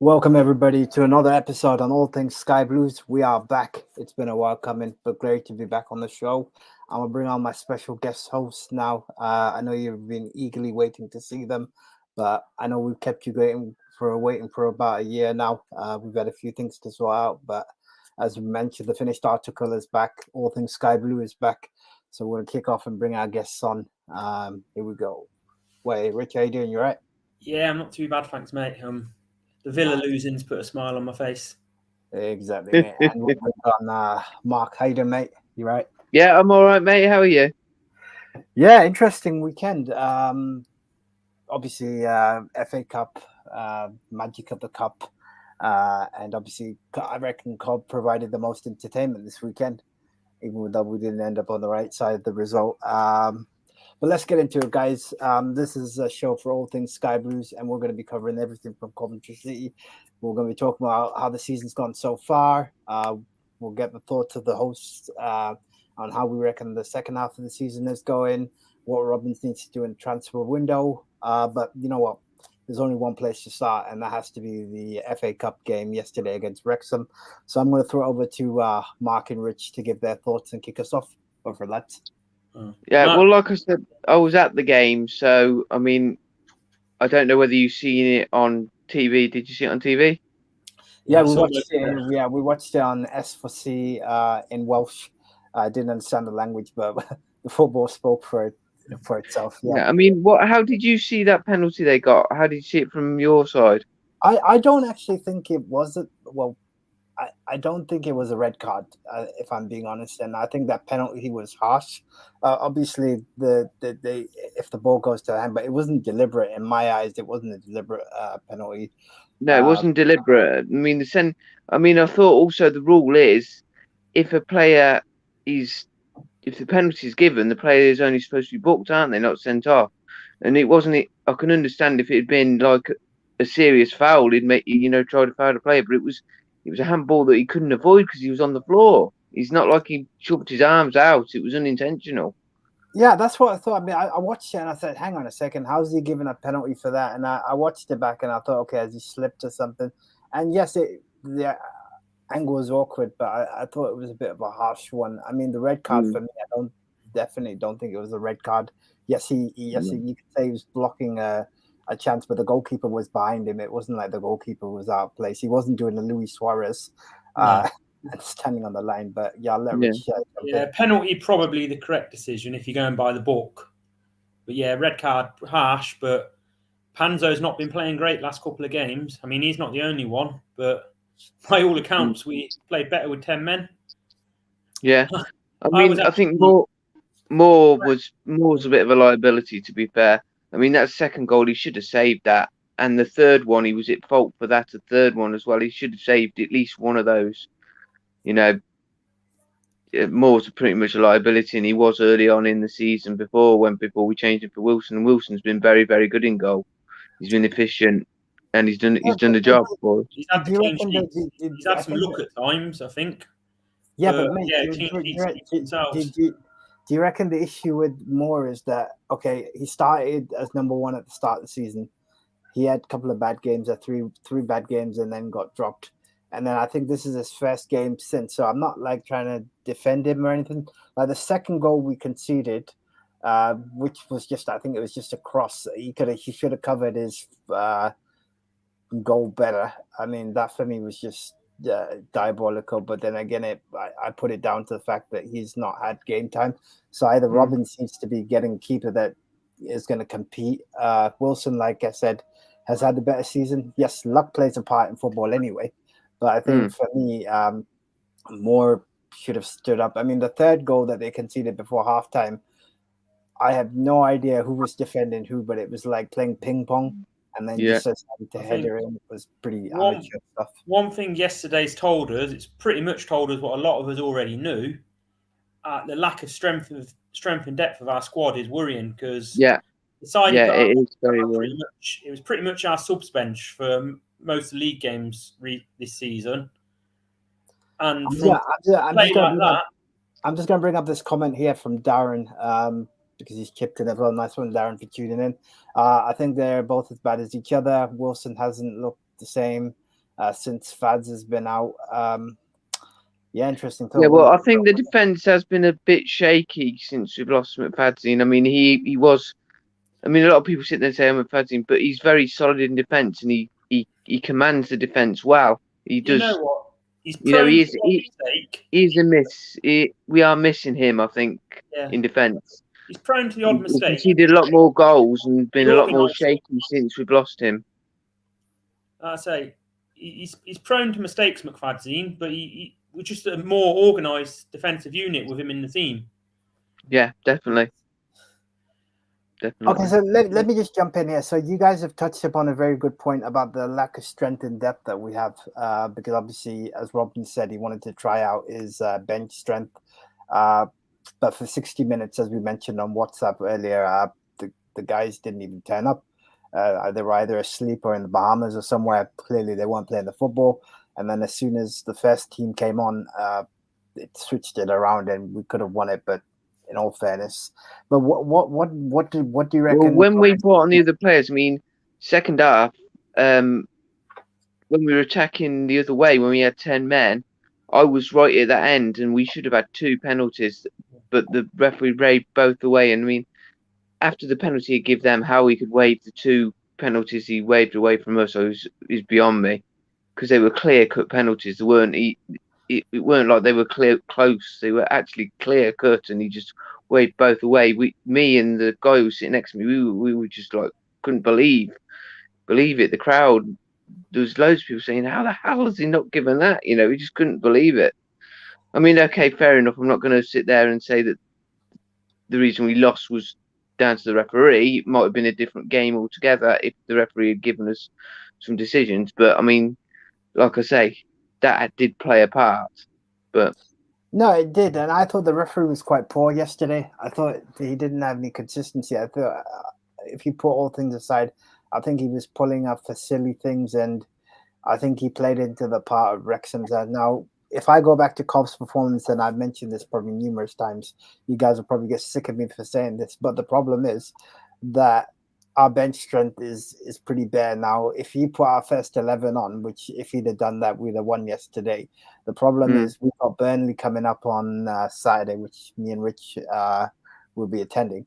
Welcome everybody to another episode on All Things Sky Blues. We are back. It's been a while coming, but great to be back on the show. I'm gonna bring on my special guest host now. I know you've been eagerly waiting to see them, but I know we've kept you waiting for about a year now. We've had a few things to sort out, but as we mentioned, the finished article is back. All Things Sky Blue is back. So we're gonna kick off and bring our guests on. Here we go. Wait, Rich, how you doing? You right? Yeah, I'm not too bad, thanks, mate. The Villa Nice. losing's put a smile on my face. Exactly, mate. And we'll bring on Mark Hayden, mate. You right? Yeah, I'm all right, mate. How are you? Yeah, interesting weekend. Obviously, FA Cup, Magic of the Cup, and obviously, I reckon Cobb provided the most entertainment this weekend, even though we didn't end up on the right side of the result. But let's get into it, guys. This is a show for all things Sky Blues, and we're going to be covering everything from Coventry City. We're going to be talking about how the season's gone so far. We'll get the thoughts of the hosts on how we reckon the second half of the season is going, what Robbins needs to do in the transfer window. But you know what? There's only one place to start, and that has to be the FA Cup game yesterday against Wrexham. So I'm going to throw it over to Mark and Rich to give their thoughts and kick us off. Over lads. Yeah, Mark, well, like I said, I was at the game, so I mean, I don't know whether you've seen it on TV. Did you see it on TV? Yeah, I we saw watched the- it. Yeah, we watched it on S4C in Welsh. I didn't understand the language, but the football spoke for itself. Yeah, Yeah, I mean, what? How did you see that penalty they got? How did you see it from your side? I don't actually think it was well. I don't think it was a red card, if I'm being honest, and I think that penalty was harsh. Obviously, the if the ball goes to the hand, but it wasn't deliberate in my eyes. It wasn't a deliberate penalty. No, it Uh, wasn't deliberate. I mean, I mean, I thought also the rule is if a player is if the penalty is given, the player is only supposed to be booked, aren't they? Not sent off. And it wasn't. I can understand if it had been like a serious foul, he'd make try to foul the player, but it was a handball that he couldn't avoid because he was on the floor. It's not like he shoved his arms out. It was unintentional. Yeah, that's what I thought. I mean, I watched it and I said, hang on a second, how's he giving a penalty for that? And I watched it back and I thought, okay, has he slipped or something? And yes, the angle was awkward, but I thought it was a bit of a harsh one. I mean, the red card for me, I definitely don't think it was a red card. Yes, you could say he was blocking a chance, but the goalkeeper was behind him. It wasn't like the goalkeeper was out of place. He wasn't doing the Luis Suarez. And standing on the line, but yeah, I'll let Rich jump in. penalty probably the correct decision if you're going by the book. But yeah, red card harsh. But Panzo's not been playing great last couple of games. I mean, he's not the only one, but by all accounts, we played better with 10 men. Yeah, I mean, I think Moore's a bit of a liability. To be fair, I mean that second goal he should have saved that, and the third one he was at fault for that. The third one as well, he should have saved at least one of those. Moore's pretty much a liability, and he was early on in the season before we changed him for Wilson. And Wilson's been very, very good in goal. He's been efficient, and he's done the job for us. He's had the clean sheets. He's had some luck at times, I think. Yeah, but mate, do you reckon the issue with Moore is that he started as number one at the start of the season. He had a couple of bad games, three bad games, and then got dropped. And then I think this is his first game since. So I'm not like trying to defend him or anything. Like the second goal we conceded, which was I think it was just a cross. He should have covered his goal better. I mean, that for me was just diabolical. But then again, I put it down to the fact that he's not had game time. So either Robin seems to be getting a keeper that is going to compete. Wilson, like I said, has had the better season. Yes, luck plays a part in football anyway. But I think for me, Moore should have stood up. I mean, the third goal that they conceded before halftime, I have no idea who was defending who, but it was like playing ping pong. And then just decided to header in. It was pretty amateur stuff. One thing yesterday's told us, it's pretty much told us what a lot of us already knew. The lack of strength and depth of our squad is worrying because it is very worrying. It was pretty much our subs bench for most league games this season. And I'm just going to bring up this comment here from Darren because he's chipped in. Everyone, nice one, Darren, for tuning in. I think they're both as bad as each other. Wilson hasn't looked the same. since Fads has been out. Yeah, interesting thought. Yeah, well, I think the defence has been a bit shaky since we've lost McFadzean. I mean, he was. I mean, a lot of people sit there and say I'm McFadzean, but he's very solid in defence, and he commands the defence well. He does. You know what? He's You know, prone he to is. mistake. He's a miss. We are missing him, I think, Yeah. in defence. He's prone to the odd He's mistake. conceded a lot more goals and been a lot more Organised. shaky since we've lost him. I say he's prone to mistakes, McFadzean, but we're just a more organised defensive unit with him in the team. Yeah, definitely. Okay, so let me just jump in here. So you guys have touched upon a very good point about the lack of strength and depth that we have, because obviously, as Robin said, he wanted to try out his bench strength. But for 60 minutes, as we mentioned on WhatsApp earlier, the guys didn't even turn up. They were either asleep or in the Bahamas or somewhere. Clearly, they weren't playing the football. And then as soon as the first team came on, it switched it around and we could have won it. But in all fairness, but what do you reckon? Well, when we brought on the other players, I mean, second half, when we were attacking the other way, when we had 10 men, I was right at that end, and we should have had 2 penalties, but the referee waved both away. And I mean, after the penalty he gave them, how he could waive the 2 penalties he waved away from us is beyond me, because they were clear-cut penalties. They weren't. It weren't like they were close. They were actually clear-cut, and he just waved both away. Me and the guy who was sitting next to me, we were just like couldn't believe it. The crowd, there was loads of people saying, "How the hell has he not given that?" You know, we just couldn't believe it. I mean, okay, fair enough. I'm not going to sit there and say that the reason we lost was down to the referee. It might have been a different game altogether if the referee had given us some decisions. But I mean, like I say, that did play a part. But no, it did, and I thought the referee was quite poor yesterday. I thought he didn't have any consistency. I thought if you put all things aside, I think he was pulling up for silly things, and I think he played into the part of Wrexham's. Now, if I go back to Cobb's performance, and I've mentioned this probably numerous times, you guys will probably get sick of me for saying this, but the problem is that our bench strength is pretty bare now. If he put our first 11 on, which if he'd have done that, we'd have won yesterday. The problem is we've got Burnley coming up on Saturday, which me and Rich will be attending.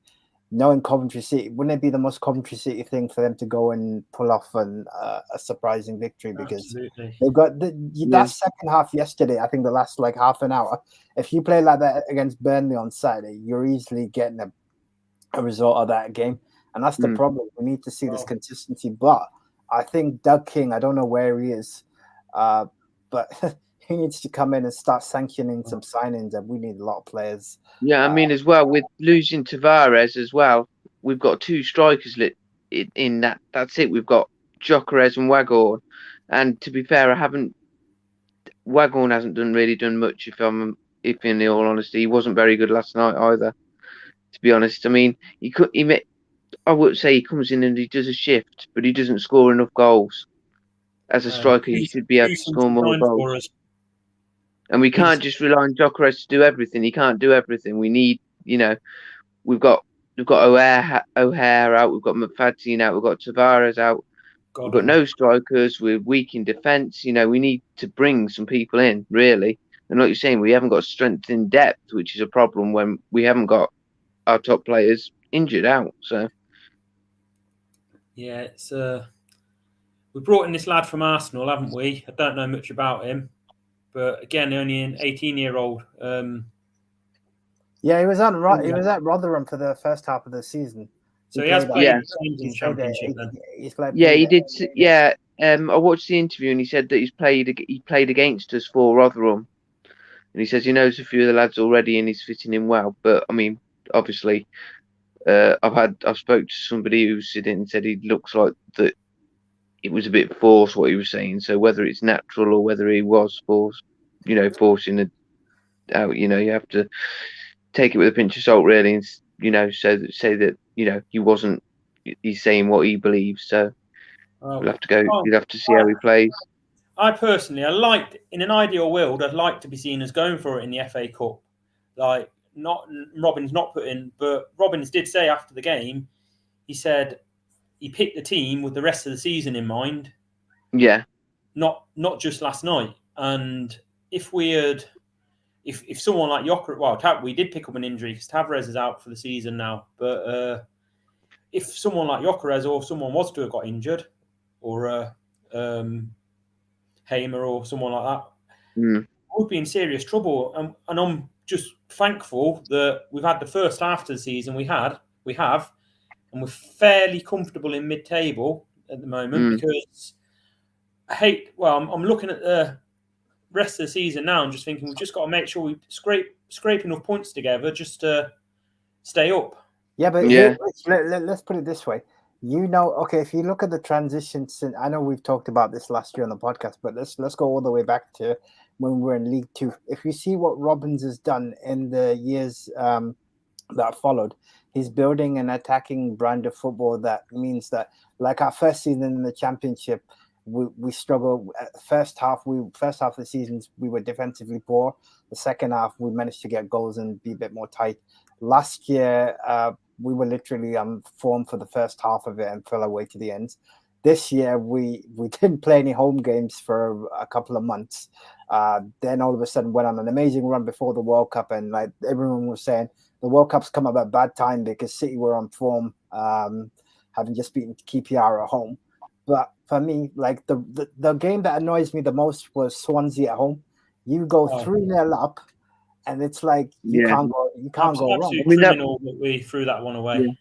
Knowing Coventry City, wouldn't it be the most Coventry City thing for them to go and pull off a surprising victory? Because Absolutely. they've got that second half yesterday, I think the last like half an hour. If you play like that against Burnley on Saturday, you're easily getting a result of that game. And that's the problem. We need to see this consistency. But I think Doug King, I don't know where he is, but he needs to come in and start sanctioning some signings, and we need a lot of players. Yeah, I mean, as well, with losing Tavares as well, we've got 2 strikers in that. That's it. We've got Gyökeres and Waghorn. And to be fair, Waghorn hasn't really done much, if in all honesty. He wasn't very good last night either, to be honest. I mean, I would say he comes in and he does a shift, but he doesn't score enough goals. As a striker, he should be able to score more goals. And we can't just rely on Gyökeres to do everything. He can't do everything. We need, we've got O'Hare out, we've got McFadzean out, we've got Tavares out. We've got no strikers. We're weak in defence. We need to bring some people in, really. And like you're saying, we haven't got strength in depth, which is a problem when we haven't got our top players injured out. So. Yeah, it's we brought in this lad from Arsenal, haven't we? I don't know much about him, but again, only an 18-year-old. Yeah, he was at Rotherham for the first half of the season. So he has played games in the Championship then. He did. Yeah, I watched the interview and he said that he played against us for Rotherham, and he says he knows a few of the lads already and he's fitting in well. But I mean, obviously. I've spoke to somebody who said he looks like that it was a bit forced what he was saying. So whether it's natural or whether he was forced, forcing it out, you have to take it with a pinch of salt, really, and say that he wasn't. He's saying what he believes. So we'll have to go. You'll have to see how he plays. I personally, in an ideal world, I'd like to be seen as going for it in the FA Cup, like. Robbins not put in, but Robbins did say after the game, he said he picked the team with the rest of the season in mind. Yeah. not just last night. And if we had, if someone like Gyökeres, we did pick up an injury because Tavares is out for the season now. But if someone like Gyökeres or someone was to have got injured, or Hamer or someone like that, would be in serious trouble. And I'm just thankful that we've had the first half of the season we have, and we're fairly comfortable in mid-table at the moment because I'm looking at the rest of the season now and just thinking we've just got to make sure we scrape enough points together just to stay up. Yeah, but let's put it this way. If you look at the transition since, I know we've talked about this last year on the podcast, but let's go all the way back to when we were in League Two. If you see what Robins has done in the years that followed, he's building an attacking brand of football that means that, like our first season in the Championship, we struggled. First half of the season we were defensively poor. The second half we managed to get goals and be a bit more tight. Last year we were literally on form for the first half of it and fell away to the ends. This year we didn't play any home games for a couple of months. Then all of a sudden went on an amazing run before the World Cup, and like everyone was saying, the World Cup's come up at a bad time because City were on form, having just beaten QPR at home. But for me, like the game that annoys me the most was Swansea at home. You go 3-0 up, and it's like you can't go wrong. Criminal that we threw that one away. Yeah.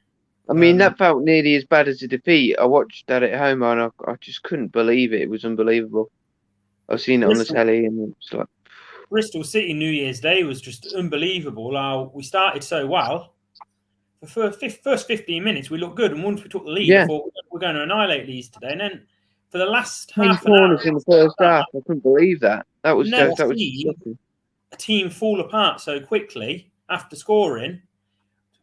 I mean, that felt nearly as bad as a defeat. I watched that at home, and I just couldn't believe it. It was unbelievable. I've seen it on the telly, and it's like Bristol City New Year's Day was just unbelievable. How we started so well. The first 15 minutes, we looked good, and once we took the lead, I thought we're going to annihilate these today. And then for the last half an hour, in the first half, I couldn't believe that. That was shocking. A team fall apart so quickly after scoring,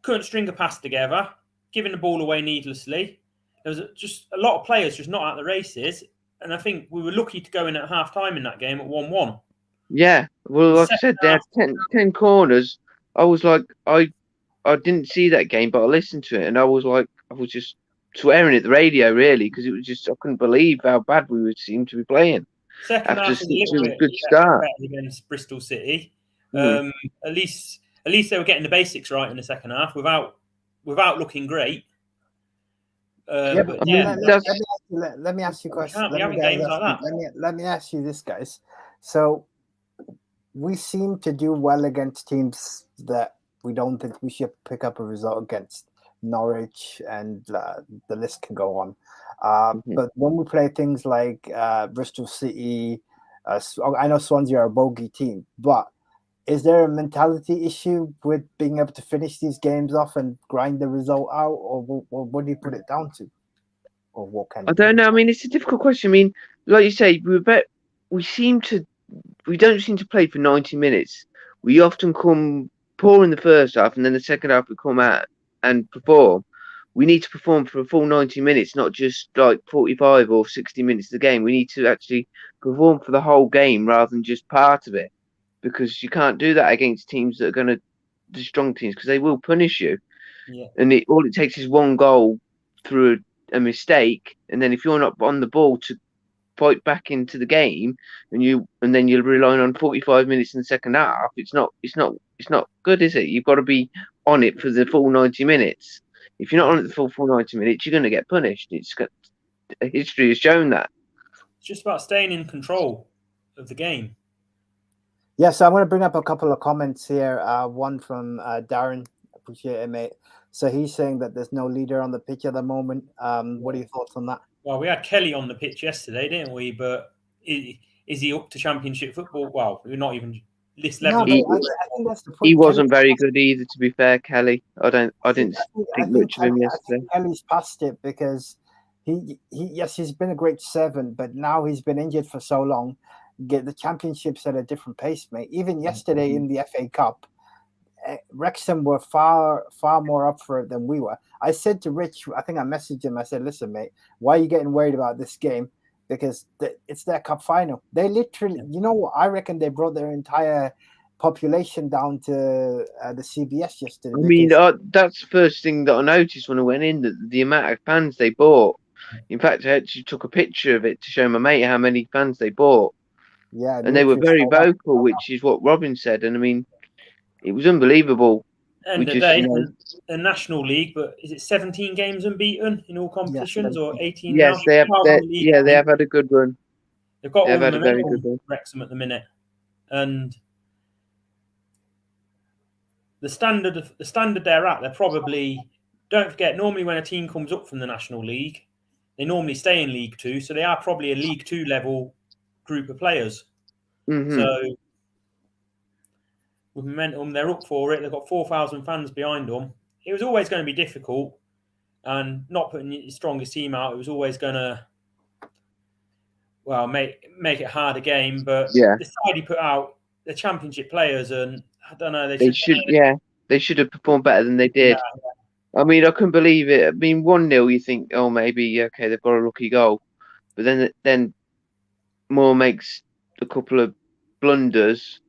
couldn't string a pass together, giving the ball away needlessly. There was just a lot of players just not at the races, and I think we were lucky to go in at half time in that game at 1-1. Yeah, well, like I said, there 10 corners. I was like, I didn't see that game, but I listened to it, and I was just swearing at the radio, really, because it was just, I couldn't believe how bad we would seem to be playing. Second half was a good start against Bristol City. At least they were getting the basics right in the second half without looking great. Let me ask you a question. Let me ask you this, guys. So we seem to do well against teams that we don't think we should pick up a result against. Norwich, and the list can go on. But when we play things like Bristol City, I know Swansea are a bogey team, but is there a mentality issue with being able to finish these games off and grind the result out, or what do you put it down to? Or what kind? I don't know. I mean, it's a difficult question. I mean, like you say, we don't seem to play for 90 minutes. We often come poor in the first half, and then the second half we come out and perform. We need to perform for a full 90 minutes, not just like 45 or 60 minutes of the game. We need to actually perform for the whole game rather than just part of it, because you can't do that against teams that are going to, the strong teams, because they will punish you. Yeah. And all it takes is one goal through a mistake, and then if you're not on the ball to fight back into the game, and then you're relying on 45 minutes in the second half, it's not good, is it? You've got to be on it for the full 90 minutes. If you're not on it the full 90 minutes, you're going to get punished. History has shown that. It's just about staying in control of the game. Yeah, so I'm going to bring up a couple of comments here. One from Darren. Appreciate it, mate. So he's saying that there's no leader on the pitch at the moment. What are your thoughts on that? Well, we had Kelly on the pitch yesterday, didn't we? But is he up to Championship football? Well, we're not even this level. No, I think that's the point. He wasn't very good either, to be fair, Kelly. I didn't think much of him yesterday. Kelly's past it because he's been a great servant, but now he's been injured for so long. Get the Championship's at a different pace, mate. Even yesterday in the FA Cup, Wrexham were far more up for it than we were. I said to Rich, I think I messaged him, I said, listen, mate, why are you getting worried about this game? Because it's their cup final. They literally, you know what? I reckon they brought their entire population down to the CBS yesterday. I mean, that's the first thing that I noticed when I went in, that the amount of fans they brought. In fact, I actually took a picture of it to show my mate how many fans they bought. Yeah, And they were literally very sold out. vocal, which is what Robin said. And I mean, it was unbelievable. End of the just, day, you know, the National League, but is it 17 games unbeaten in all competitions or 18 yes, now? they have. Apart from the league, They have had a good run. they've got They've all the had a very momentum, good run. Wrexham, at the minute. And the standard they're at, they're probably, don't forget, normally when a team comes up from the National League, they normally stay in League Two, so they are probably a League Two level group of players. Mm-hmm. So with momentum, they're up for it. They've got 4,000 fans behind them. It was always going to be difficult, and not putting your strongest team out, it was always going to, well, make it a harder game. But Yeah, the side he put out, the Championship players, and I don't know, they should have performed better than they did. I mean, I couldn't believe it. I mean, 1-0, you think, oh, maybe okay, they've got a lucky goal, but then Moore makes a couple of blunders,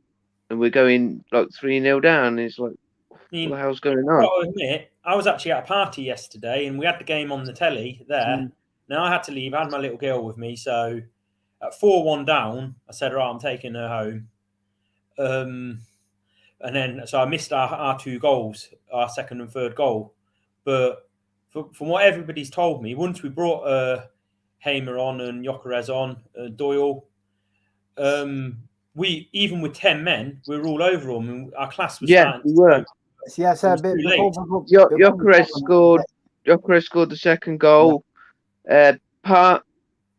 and we're going like 3-0 down. It's like, what the hell's going on? I've got to admit, I was actually at a party yesterday, and we had the game on the telly there. Now I had to leave. I had my little girl with me, so at 4-1 down, I said, "Right, I'm taking her home." And then so I missed our two goals, our second and third goal. But from what everybody's told me, once we brought Hamer on and Gyökeres on, Doyle, we, even with 10 men, we were all over them, and our class was starting we were. Yeah, so Gyökeres scored the second goal.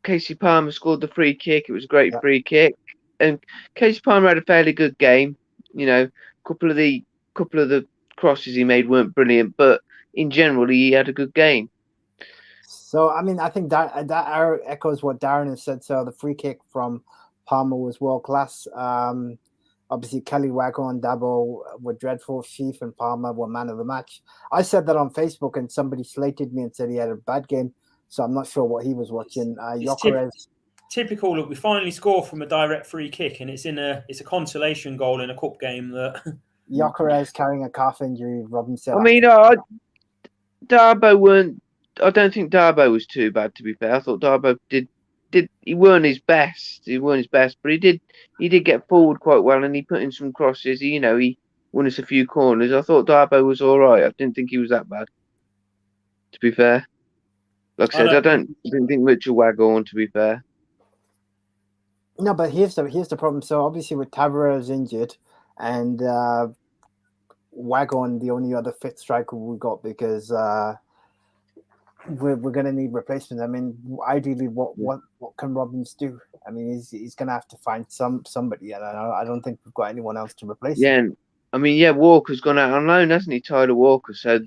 Casey Palmer scored the free kick. It was a great free kick, and Casey Palmer had a fairly good game. You know, a couple of the crosses he made weren't brilliant, but in general, he had a good game. So, I mean, I think that echoes what Darren has said. So, the free kick from Palmer was world class. Obviously, Kelly Waghorn and Dabo were dreadful. Sheaf and Palmer were man of the match. I said that on Facebook, and somebody slated me and said he had a bad game. So, I'm not sure what he was watching. Typical. Look, we finally score from a direct free kick, and it's a consolation goal in a cup game that Gyökeres carrying a calf injury. Robin said. I mean, Dabo weren't. I don't think Dabo was too bad, to be fair. I thought Dabo did. He weren't his best. But he did get forward quite well, and he put in some crosses. He won us a few corners. I thought Dabo was all right. I didn't think he was that bad, to be fair. Like I said, I didn't think much of Waghorn, to be fair. No, but here's the problem. So obviously with Tavares injured and Waghorn, the only other fit striker we got, because we're going to need replacements. I mean, ideally, what can Robbins do? I mean, he's going to have to find somebody, and I don't think we've got anyone else to replace him. I mean, Walker's gone out on loan, hasn't he, Tyler Walker? So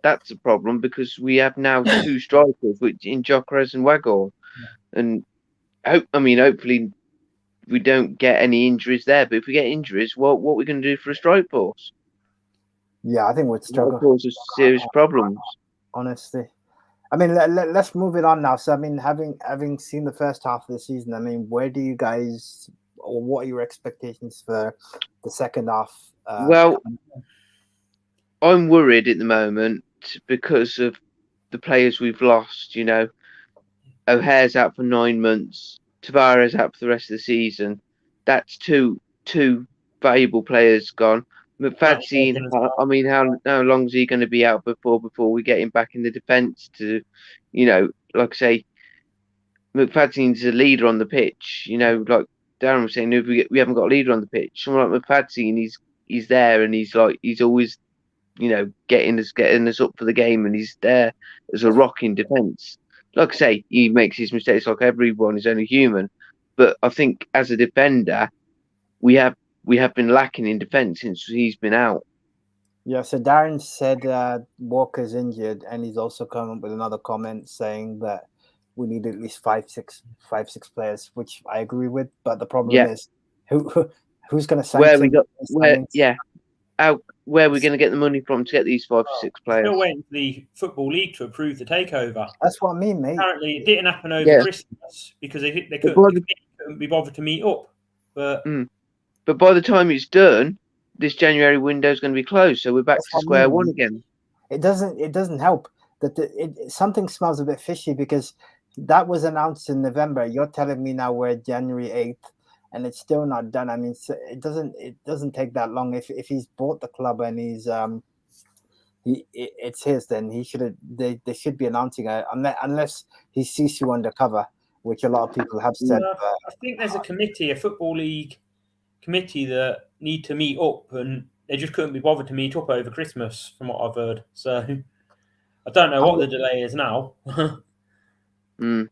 that's a problem, because we have now two strikers, which in Gyökeres and Waghorn, and hopefully we don't get any injuries there. But if we get injuries, what are we going to do for a strike force? Yeah, I think we'd struggle. Cause us serious problems. Honestly, I mean, let's move it on now. So, I mean, having seen the first half of the season, I mean, where do you guys, or what are your expectations for the second half? Well, I'm worried at the moment because of the players we've lost. You know, O'Hare's out for 9 months. Tavares out for the rest of the season. That's two valuable players gone. McFadzean, I mean, how long is he going to be out before we get him back in the defence? To, you know, like I say, McFadzean's a leader on the pitch. You know, like Darren was saying, if we haven't got a leader on the pitch, someone like McFadzean, he's there, and he's always, you know, getting us up for the game, and he's there as a rock in defence. Like I say, he makes his mistakes like everyone. Is only human, but I think as a defender, we have been lacking in defence since he's been out. Yeah, so Darren said Walker's injured, and he's also come up with another comment saying that we need at least five, six players, which I agree with. But the problem is who's going to sign? Where are we going to get the money from to get these 5 or 6 players? Still waiting for the Football League to approve the takeover. That's what I mean, mate. Apparently, it didn't happen over Christmas because they couldn't be bothered to meet up. But by the time it's done, this January window is going to be closed, so we're back to square one again. It doesn't help. something smells a bit fishy because that was announced in November. You're telling me now we're January 8th and it's still not done. I mean, it doesn't take that long. If he's bought the club and it's his, then he should they should be announcing it unless he's Sisu undercover, which a lot of people have said. I think there's a Football League committee that need to meet up, and they just couldn't be bothered to meet up over Christmas, from what I've heard. So I don't know what the delay is now. Mm.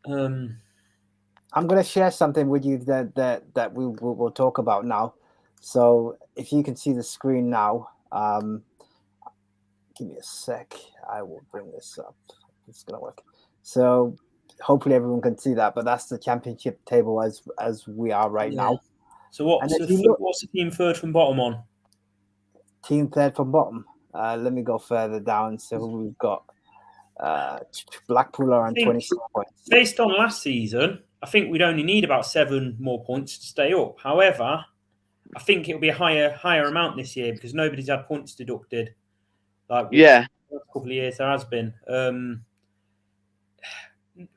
I'm going to share something with you that we'll talk about now. So if you can see the screen now, give me a sec. I will bring this up. It's going to work. So hopefully everyone can see that, but that's the championship table as we are right now. So what's the team third from bottom on? Team third from bottom. Let me go further down. So we've got Blackpool are on 26 points. Based on last season, I think we'd only need about 7 more points to stay up. However, I think it'll be a higher amount this year because nobody's had points deducted. Like the last couple of years there has been.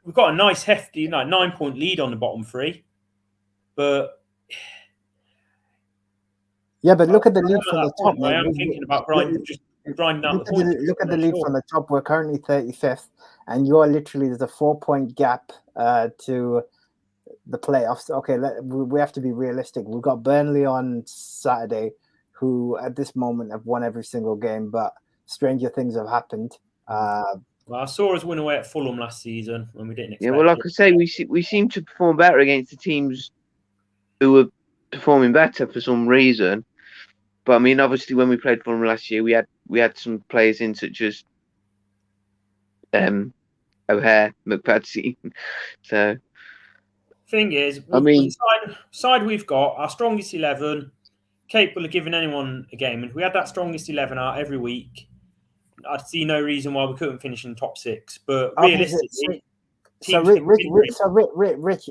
We've got a nice hefty 9-point lead on the bottom 3, but but look at the lead from the top. I am thinking about grinding out the points. Look at the lead from the top. We're currently 35th, and you're literally there's a 4-point gap to the playoffs. Okay, we have to be realistic. We've got Burnley on Saturday, who at this moment have won every single game, but stranger things have happened. Well, I saw us win away at Fulham last season when we didn't expect Yeah, well, like I say, we seem to perform better against the teams who were performing better for some reason. But I mean, obviously, when we played Fulham last year, we had some players in such as O'Hare, McPatsy. So thing is, side we've got our strongest 11, capable of giving anyone a game, and if we had that strongest 11 out every week, I'd see no reason why we couldn't finish in the top 6. But realistically, Rich,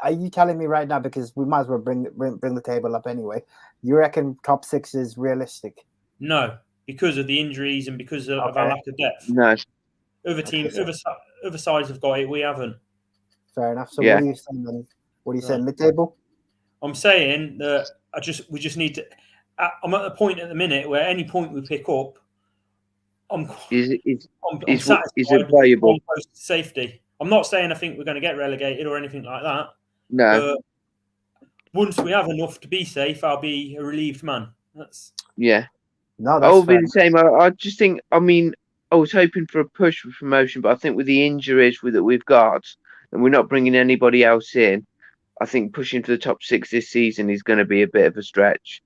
are you telling me right now, because we might as well bring the table up anyway? You reckon top 6 is realistic? No, because of the injuries and because of our lack of depth. No, other teams, other sides have got it. We haven't. Fair enough. So what are you saying then? What are you saying? Mid-table? I'm saying that we just need to. I'm at the point at the minute where any point we pick up, I'm satisfied valuable. Close to safety. I'm not saying I think we're going to get relegated or anything like that. No. But once we have enough to be safe, I'll be a relieved man. No, I'll be the same. I just think. I mean, I was hoping for a push for promotion, but I think with the injuries that we've got, and we're not bringing anybody else in, I think pushing for the top 6 this season is going to be a bit of a stretch.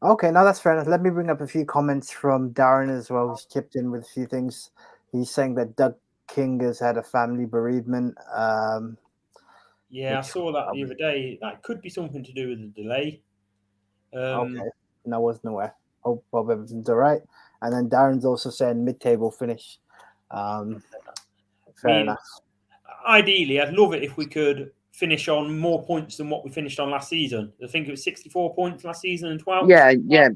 Okay, now that's fair enough. Let me bring up a few comments from Darren as well, who's chipped in with a few things. He's saying that Doug King has had a family bereavement. I saw that the other day. That could be something to do with the delay. Okay, no, I wasn't aware. Hope everything's all right. And then Darren's also saying mid-table finish. Fair enough. Ideally, I'd love it if we could finish on more points than what we finished on last season. I think it was 64 points last season and 12. Yeah.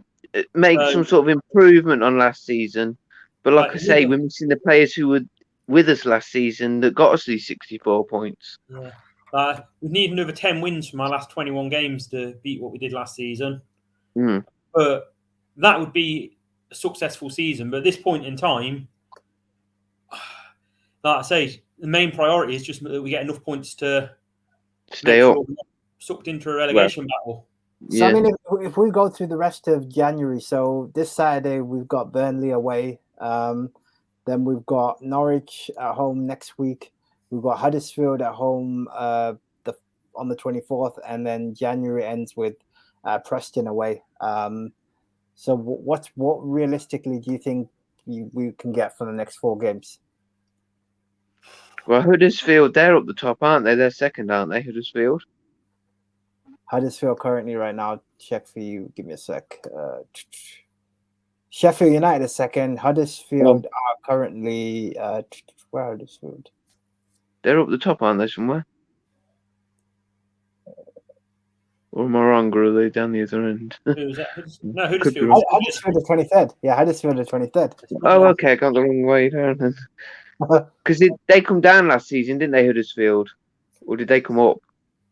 Make some sort of improvement on last season. But like I say, we're missing the players who were with us last season that got us these 64 points. Yeah. We need another 10 wins from our last 21 games to beat what we did last season. But that would be a successful season. But at this point in time, like I say, the main priority is just that we get enough points to stay up, sucked into a relegation battle. So I mean, if we go through the rest of January, so this Saturday we've got Burnley away. Then we've got Norwich at home next week. We've got Huddersfield at home on the 24th, and then January ends with Preston away. So what realistically do you think we can get for the next 4 games? Well, Huddersfield, they're up the top, aren't they? They're second, aren't they, Huddersfield? Huddersfield currently right now, check for you. Give me a sec. Sheffield United is second. Huddersfield are currently... where are Huddersfield? They're up the top, aren't they, somewhere? Or am I wrong, or are they down the other end? Who was that? No, Huddersfield. wrong. Huddersfield the 23rd. Yeah, Huddersfield the 23rd. Oh, okay, I got the wrong way down then. Because they come down last season, didn't they, Huddersfield? Or did they come up?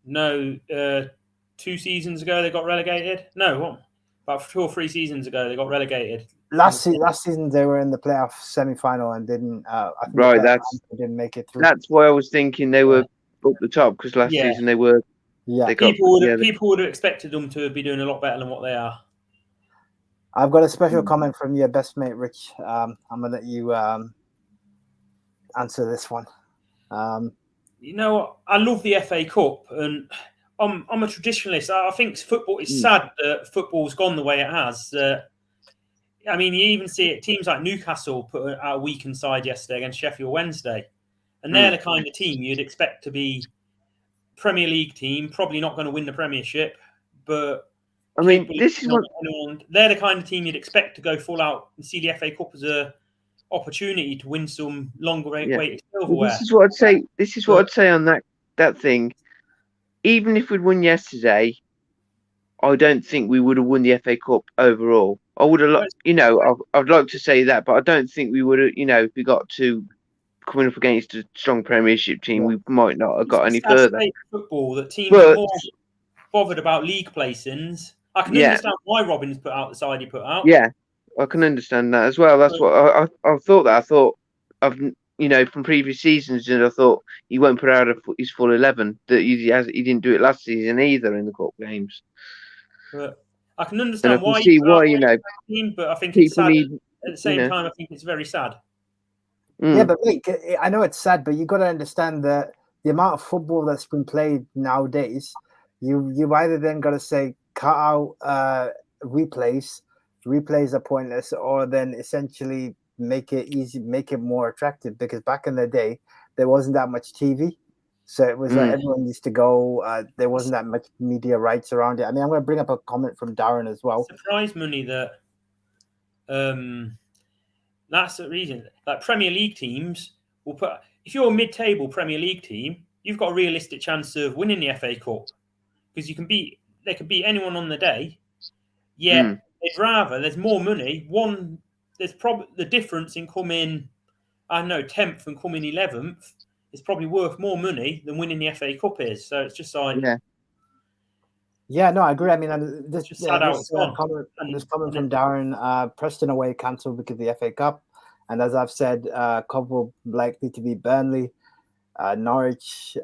No, 2 seasons ago they got relegated. No, what? About 2 or 3 seasons ago they got relegated. Last season they were in the playoff semi-final and didn't. I think Right, they didn't make it through. That's why I was thinking they were up the top, because last Yeah. season they were. Yeah, They got, People would have expected them to be doing a lot better than what they are. I've got a special comment from your best mate, Rich. I'm gonna let you answer this one. You know what? I love the FA Cup, and I'm a traditionalist. I think football. It's sad that football's gone the way it has. I mean, you even see it. Teams like Newcastle put out a weakened side yesterday against Sheffield Wednesday, and they're the kind of team you'd expect to be Premier League team. Probably not going to win the Premiership, but I mean, this is what they're the kind of team you'd expect to go full out and see the FA Cup as a opportunity to win some longer weighted silverware. This is what I'd say. This is what I'd say on that thing. Even if we'd won yesterday, I don't think we would have won the FA Cup overall. I would have, I'd like to say that, but I don't think we would have. If we got to coming up against a strong Premiership team, we might not have got any further. Football that teams are more bothered about league placings. I can understand why Robins put out the side he put out. Yeah, I can understand that as well. That's what I thought. That I thought of from previous seasons, and I thought he won't put out his full 11. That he didn't do it last season either in the cup games. But I can understand why. See why but I think it's sad. At the same time, I think it's very sad. Yeah, but mate, I know it's sad, but you got to understand that the amount of football that's been played nowadays, you've either then got to say cut out replays are pointless, or then essentially make it easy, make it more attractive. Because back in the day, there wasn't that much TV, so it was like everyone used to go. There wasn't that much media rights around it. I mean, I'm going to bring up a comment from Darren as well. Surprise money that. That's the reason. Like Premier League teams will put. If you're a mid-table Premier League team, you've got a realistic chance of winning the FA Cup because they can beat anyone on the day. Yeah, they'd rather. There's more money. There's probably the difference in coming, 10th and coming 11th is probably worth more money than winning the FA Cup is. So it's just like. Yeah, no, I agree. I mean, this comment from Darren, Preston away cancelled because of the FA Cup. And as I've said, couple likely to be Burnley, Norwich,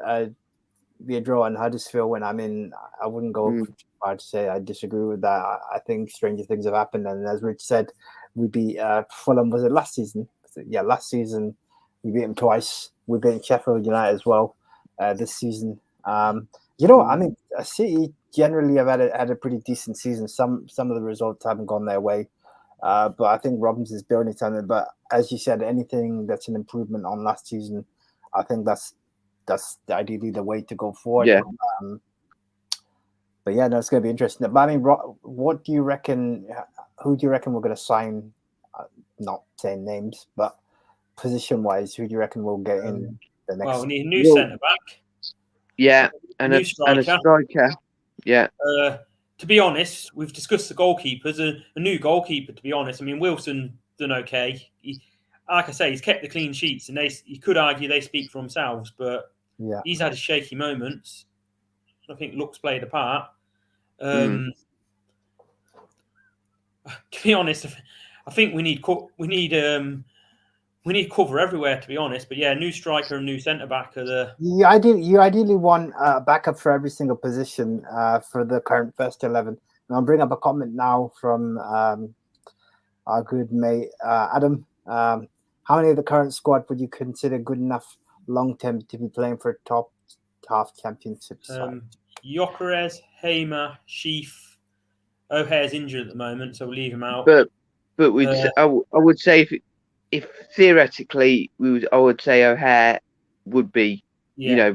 be a draw, and Huddersfield. When I wouldn't go far to say I disagree with that. I think stranger things have happened. And as Rich said, we beat Fulham, was it last season? Yeah, last season we beat them twice. We beat Sheffield United as well this season. City generally have had a pretty decent season. Some of the results haven't gone their way, but I think Robins is building something. But as you said, anything that's an improvement on last season, I think that's ideally the way to go forward. Yeah. But yeah, no, it's going to be interesting. But I mean, what do you reckon? Who do you reckon we're going to sign? Not saying names, but position-wise, who do you reckon we'll get in the next? Well, we need a new centre back. Yeah, and a striker. Yeah. To be honest, we've discussed the goalkeepers. A new goalkeeper, to be honest. I mean, Wilson done okay. Like I say, he's kept the clean sheets, and you could argue they speak for themselves, but he's had his shaky moments. I think looks played a part. To be honest, I think we need cover everywhere, to be honest. But yeah, new striker and new centre back are the. You ideally want a backup for every single position for the current first 11. And I'll bring up a comment now from our good mate Adam. How many of the current squad would you consider good enough long term to be playing for top half championship side? Gyökeres, Hamer, Sheaf. O'Hare's injured at the moment, so we'll leave him out. But I would say if theoretically I would say O'Hare would be, Callum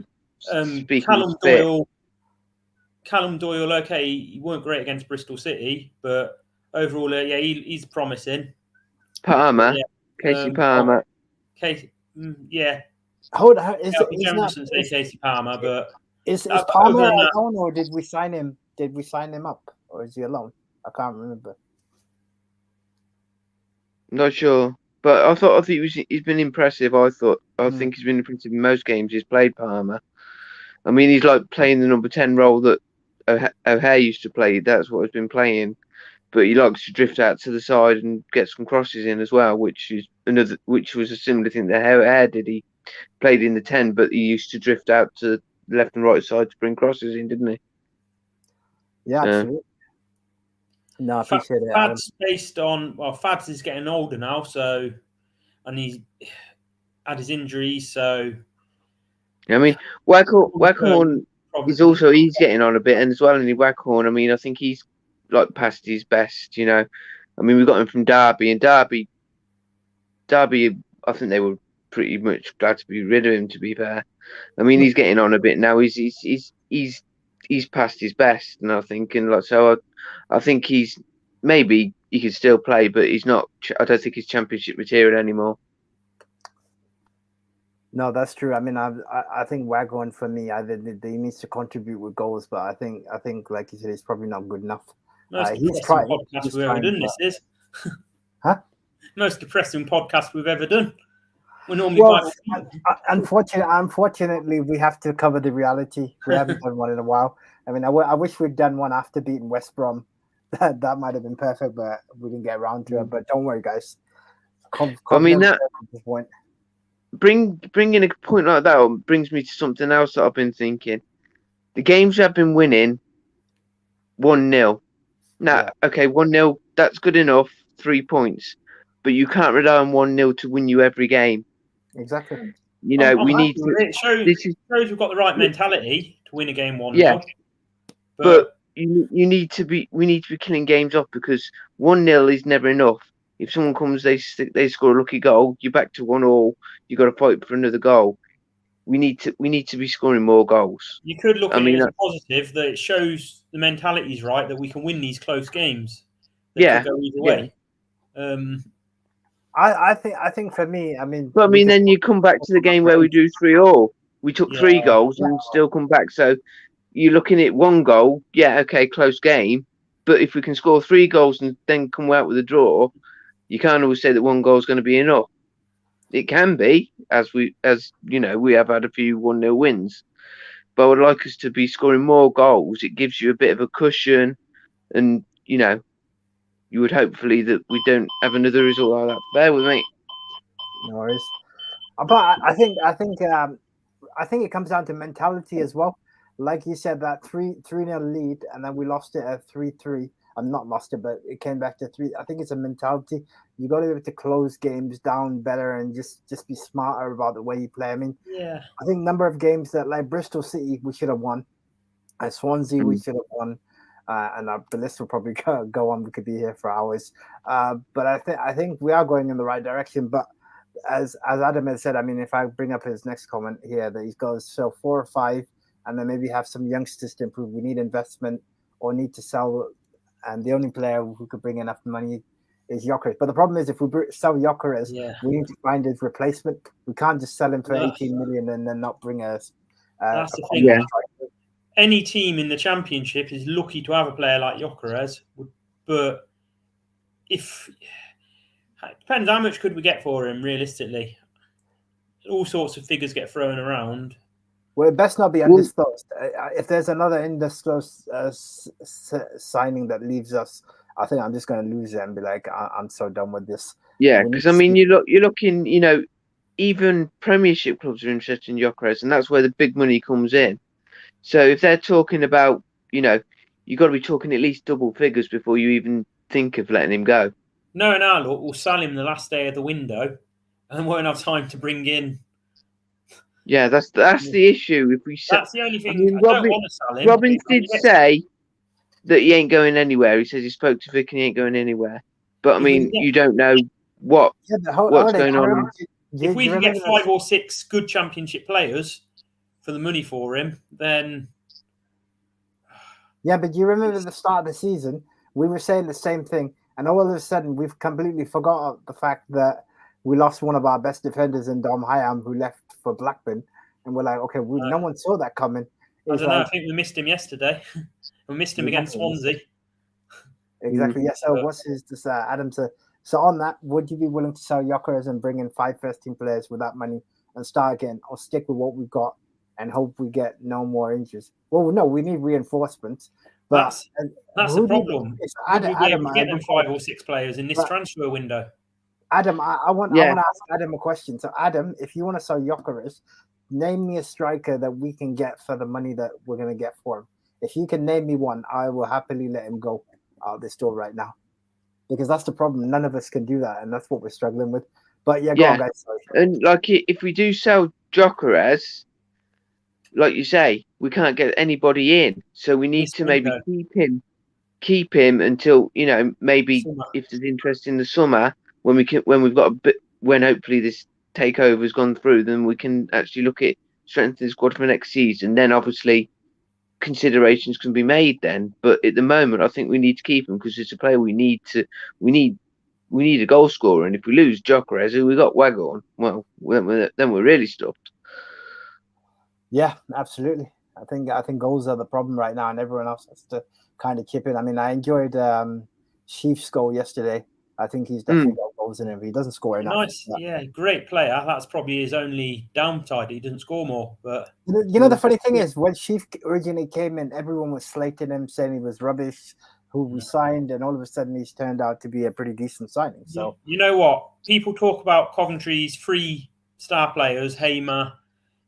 Doyle, okay, he weren't great against Bristol City, but overall, he's promising. Palmer, Casey Palmer. Casey, yeah. Hold on, Jefferson say Casey Palmer, but is Palmer on, or did we sign him did we sign him up, or is he alone? I can't remember. Not sure, but I think he's been impressive. I think he's been impressive in most games he's played. Palmer. I mean, he's like playing the number 10 role that O'Hare used to play. That's what he's been playing. But he likes to drift out to the side and get some crosses in as well, which was a similar thing that O'Hare did. He played in the 10, but he used to drift out to the left and right side to bring crosses in, didn't he? Yeah, absolutely. No, I appreciate it. Fads Fads is getting older now, and he's had his injuries, so. I mean, Waghorn is also he's getting on a bit, and as well, and Waghorn. I mean, I think he's like past his best. I mean, we got him from Derby, and Derby. I think they were pretty much glad to be rid of him. To be fair, I mean, he's getting on a bit now. He's past his best, and I think he's maybe he could still play, but he's not. I don't think he's championship material anymore. No, that's true. I mean, I think Waghorn for me, he needs to contribute with goals, but I think like you said, he's probably not good enough. Most depressing podcast we've ever done. This is, huh? Most depressing podcast we've ever done. We're normally unfortunately, we have to cover the reality. We haven't done one in a while. I mean, I wish we'd done one after beating West Brom. That might have been perfect, but we didn't get around to it. But don't worry, guys. I mean that. Bringing a point like that brings me to something else that I've been thinking. The games have been winning 1-0. Now, okay, 1-0, that's good enough, 3 points. But you can't rely on 1-0 to win you every game. Exactly. We need to. It shows we've got the right mentality to win a game 1-0. Yeah. But we need to be killing games off, because 1-0 is never enough. If someone comes, they score a lucky goal, you're back to 1-1. You got to fight for another goal. We need to be scoring more goals. You could look at it as a positive, that it shows the mentality is right, that we can win these close games. That could go either way. I think for me, I mean. But I mean, then you come back to the game where we do 3-3. We took 3 goals and still come back. So you're looking at 1 goal. Yeah, okay, close game. But if we can score 3 goals and then come out with a draw, you can't always say that 1 goal is going to be enough. It can be, as we have had a few 1-0 wins. But I would like us to be scoring more goals. It gives you a bit of a cushion, and you would hopefully that we don't have another result like that. Bear with me. No worries. But I think it comes down to mentality as well. Like you said, that 3-0 lead, and then we lost it at 3-3. I'm not lost it, but it came back to 3. I think it's a mentality. You got to be able to close games down better and just be smarter about the way you play. I mean, I think number of games that, like Bristol City, we should have won. At Swansea, we should have won. And the list will probably go on. We could be here for hours. But I think we are going in the right direction. But as Adam had said, I mean, if I bring up his next comment here, that he goes, so 4 or 5, and then maybe have some youngsters to improve. We need investment or need to sell. And the only player who could bring enough money is Gyökeres. But the problem is, if we sell Gyökeres, we need to find his replacement. We can't just sell him for 18 million and then not bring us. That's the thing. Yeah. Any team in the Championship is lucky to have a player like Gyökeres. But it depends how much could we get for him, realistically. All sorts of figures get thrown around. Well, it best not be undisclosed. If there's another undisclosed signing that leaves us, I think I'm just going to lose it and be like, I'm so done with this. Yeah, because I mean, you're looking, even Premiership clubs are interested in Gyökeres, and that's where the big money comes in. So if they're talking about, you got to be talking at least double figures before you even think of letting him go. No, look, we'll sell him the last day of the window, and won't have time to bring in. Yeah, that's the issue. If we that's the only thing. I don't want to sell him. Robbins did say that he ain't going anywhere. He says he spoke to Vic and he ain't going anywhere. But I mean, you don't know what's going on. If we can get 5 or 6 good Championship players for the money for him, then. Yeah, but you remember the start of the season, we were saying the same thing, and all of a sudden we've completely forgot the fact that we lost one of our best defenders in Dom Hyam, who left for Blackburn, and we're like, okay, no one saw that coming. I He's don't know. like, I think we missed him yesterday. We missed him we against definitely Swansea. exactly. Yeah. So But what's his this Adam to so on that, would you be willing to sell Gyökeres and bring in 5 first-team players with that money and start again, or stick with what we've got and hope we get no more injuries? Well, no, we need reinforcements. But that's the who do you- problem. it's Would we be Adam, able to get them 5 or 6 players in this But- transfer window? Adam, I want Yeah. to ask Adam a question. So, Adam, if you want to sell Gyökeres, name me a striker that we can get for the money that we're going to get for him. If you can name me one, I will happily let him go out this door right now. Because that's the problem. None of us can do that, and that's what we're struggling with. But yeah, go Yeah. on, guys. Sorry. And like, if we do sell Gyökeres, like you say, we can't get anybody in, so we need This to maybe window. keep him until maybe Summer. if there's interest in the summer when we've got a bit, when hopefully this takeover has gone through, then we can actually look at strengthening the squad for next season. Then obviously considerations can be made then. But at the moment, I think we need to keep him because it's a player we need a goal scorer, and if we lose Gyökeres, who we got Waghorn, well, then we're really stuffed. Yeah, absolutely. I think goals are the problem right now, and everyone else has to kind of chip in. I mean, I enjoyed Chief's goal yesterday. I think he's definitely got goals in him. He doesn't score enough. Nice, yeah, great player. That's probably his only downside. He doesn't score more, but You know, the funny thing is, when Chief originally came in, everyone was slating him, saying he was rubbish, who we signed, and all of a sudden he's turned out to be a pretty decent signing. So you know what? People talk about Coventry's 3 star players: Hamer,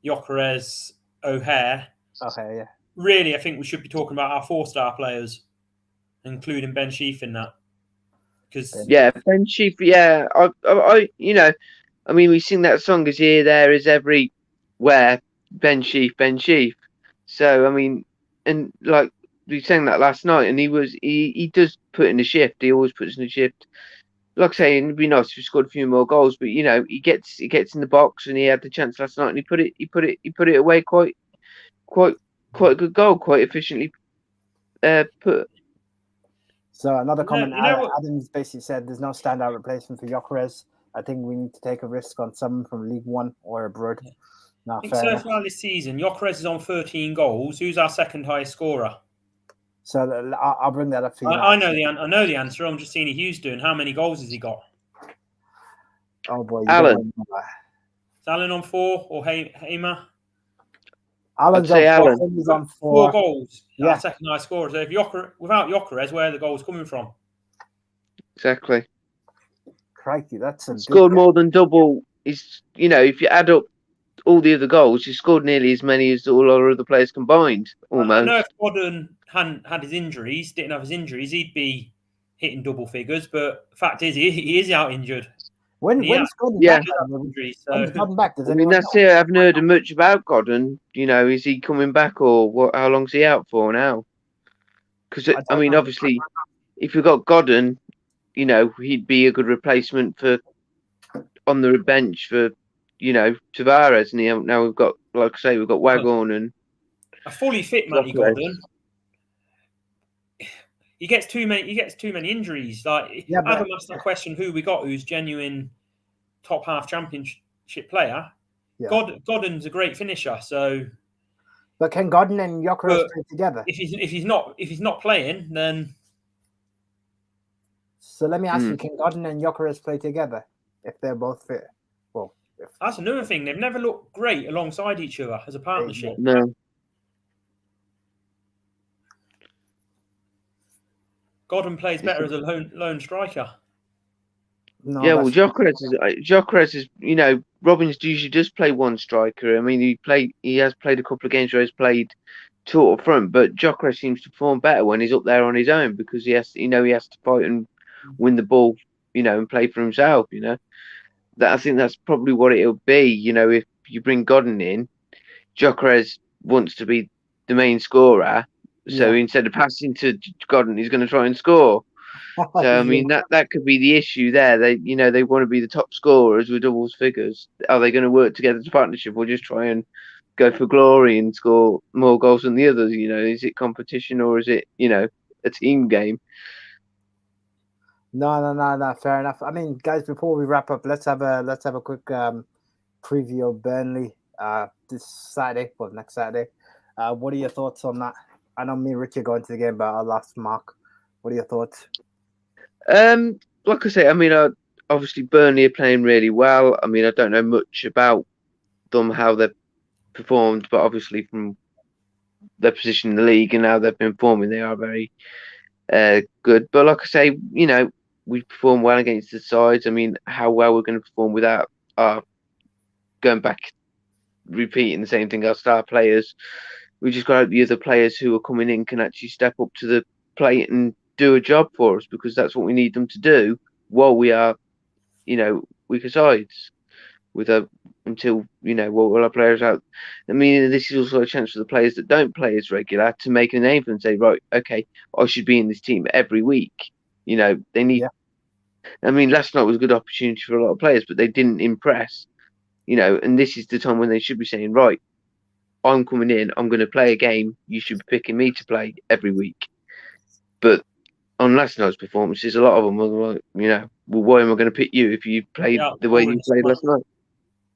Gyökeres, O'Hare. okay, yeah. Really, I think we should be talking about our 4-star players, including Ben Sheaf in that. Because Yeah, Ben Sheaf. Yeah, I I mean, we sing that song as here, there, is everywhere. Ben Sheaf, Ben Sheaf. So I mean, and like we sang that last night, and he does put in a shift. He always puts in a shift. Like I say, it'd be nice if he scored a few more goals, but he gets in the box, and he had the chance last night, and he put it away quite a good goal, quite efficiently put. So another comment, you know what? Adams basically said there's no standout replacement for Gyökeres. I think we need to take a risk on someone from League One or abroad. No, I think fair so enough. far this season, Gyökeres is on 13 goals. Who's our second highest scorer? So I'll bring that up for you. I know the answer. I'm just seeing Hughes doing. How many goals has he got? Oh boy, Alan. Is Alan on 4 or Hamer? Alan's I'd say on 4. Alan. He's on 4 4. goals. Yeah. Our second highest scorer. So if without Gyökeres, where are the goals coming from? Exactly. Crikey, that's a Scored more than double. He's if you add up all the other goals, he scored nearly as many as all our other players combined. Almost. I know if Godden hadn't had his injuries, didn't have his injuries, he'd be hitting double figures. But the fact is, he is out injured. When's Gordon Yeah. back? Injuries, When's so. Gordon back? Does I mean, anyone that's know? it. I haven't heard much about Godden. Is he coming back or what? How long's he out for now? Because I mean, know. obviously, if we got Godden, he'd be a good replacement for on the bench for Tavares, and now we've got, like I say, we've got Waghorn and A fully fit Matty Gyökeres. Godden. He gets too many injuries. Like Yeah, I haven't asked that question who we got who's genuine top half championship player. Yeah. Godden's a great finisher, so But can Gordon and Gyökeres But- play together? if he's not playing, then So let me ask you, can Gordon and Gyökeres play together if they're both fit? Well, that's another thing. They've never looked great alongside each other as a partnership. No. Godden plays better as a lone striker. no, Yeah, well, that's- Gyökeres is, Robbins usually does play one striker. I mean, he has played a couple of games where he's played two up front, but Gyökeres seems to perform better when he's up there on his own because he has to fight and win the ball, and play for himself. That I think that's probably what it'll be. If you bring Godden in, Gyökeres wants to be the main scorer, so instead of passing to Godden, he's going to try and score. So I mean that could be the issue there. They want to be the top scorers with doubles figures. Are they going to work together as a partnership or just try and go for glory and score more goals than the others? Is it competition or is it a team game? No. Fair enough. I mean, guys, before we wrap up, let's have a quick preview of Burnley this Saturday, next Saturday. What are your thoughts on that? I know me and Richard go into the game, but I'll ask Mark. What are your thoughts? Like I say, I mean, obviously Burnley are playing really well. I mean, I don't know much about them, how they've performed, but obviously from their position in the league and how they've been performing, they are very good. But like I say, we perform well against the sides. I mean, how well we're going to perform without going back, repeating the same thing, our star players. We just got to hope the other players who are coming in can actually step up to the plate and do a job for us, because that's what we need them to do while we are, weaker sides. Until while our players out. I mean, this is also a chance for the players that don't play as regular to make a name for them and say, right, okay, I should be in this team every week. They need. Yeah. I mean, last night was a good opportunity for a lot of players, but they didn't impress. And this is the time when they should be saying, right, I'm coming in, I'm going to play a game. You should be picking me to play every week. But on last night's performances, a lot of them were like, well, why am I going to pick you if you played the way you played last night?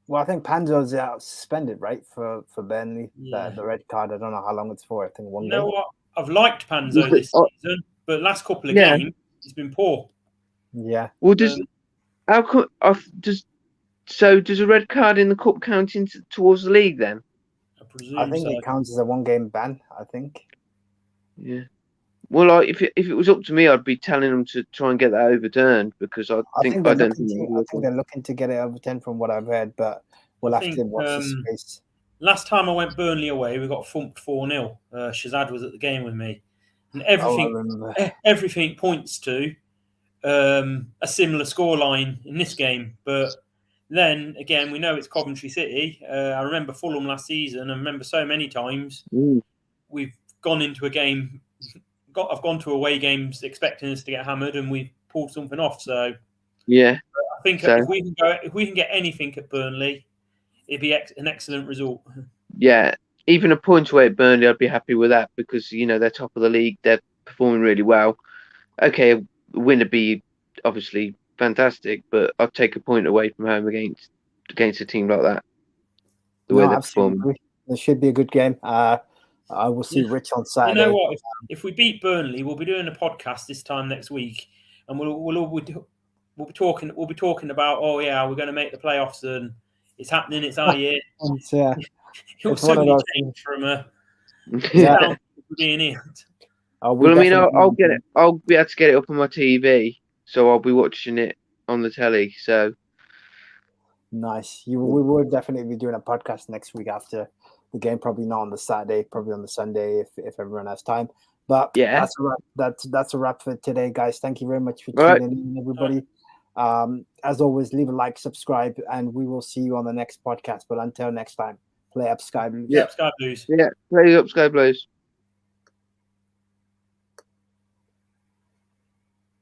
Well, I think Panzo's out suspended, right, for Burnley. Yeah. The red card. I don't know how long it's for. I think one game. What? I've liked Panzo this season, but last couple of games he's been poor. Yeah. Well, does a red card in the cup count towards the league then? I think it counts as a 1-game ban. I think. Yeah. Well, if it was up to me, I'd be telling them to try and get that overturned, because I think they're looking to get it overturned from what I've heard, but we'll have to watch the space. Last time I went Burnley away, we got thumped 4-0. Shazad was at the game with me, and everything points to a similar scoreline in this game. But then again, we know it's Coventry City. I remember Fulham last season. I remember so many times we've gone into a game. I've gone to away games expecting us to get hammered, and we've pulled something off. So yeah, I think if we can get anything at Burnley, it'd be an excellent result. Yeah, even a point away at Burnley, I'd be happy with that, because they're top of the league, they're performing really well. Okay, a win would be obviously fantastic, but I'd take a point away from home against a team like that. The way they're performing. It should be a good game. I will see Rich on Saturday. You know what? If we beat Burnley, we'll be doing a podcast this time next week, and we'll be talking about, we're going to make the playoffs and it's happening. It's our year. Yeah, It'll suddenly change from being in. Well, I mean, I'll get it. I'll be able to get it up on my TV, so I'll be watching it on the telly. So nice. We will definitely be doing a podcast next week after the game, probably not on the Saturday, probably on the Sunday if everyone has time. But yeah, that's a wrap. That's a wrap for today, guys. Thank you very much for tuning in, everybody. As always, leave a like, subscribe, and we will see you on the next podcast. But until next time, play up Sky Blues. Yeah, Sky Blues. Yeah, play up Sky Blues.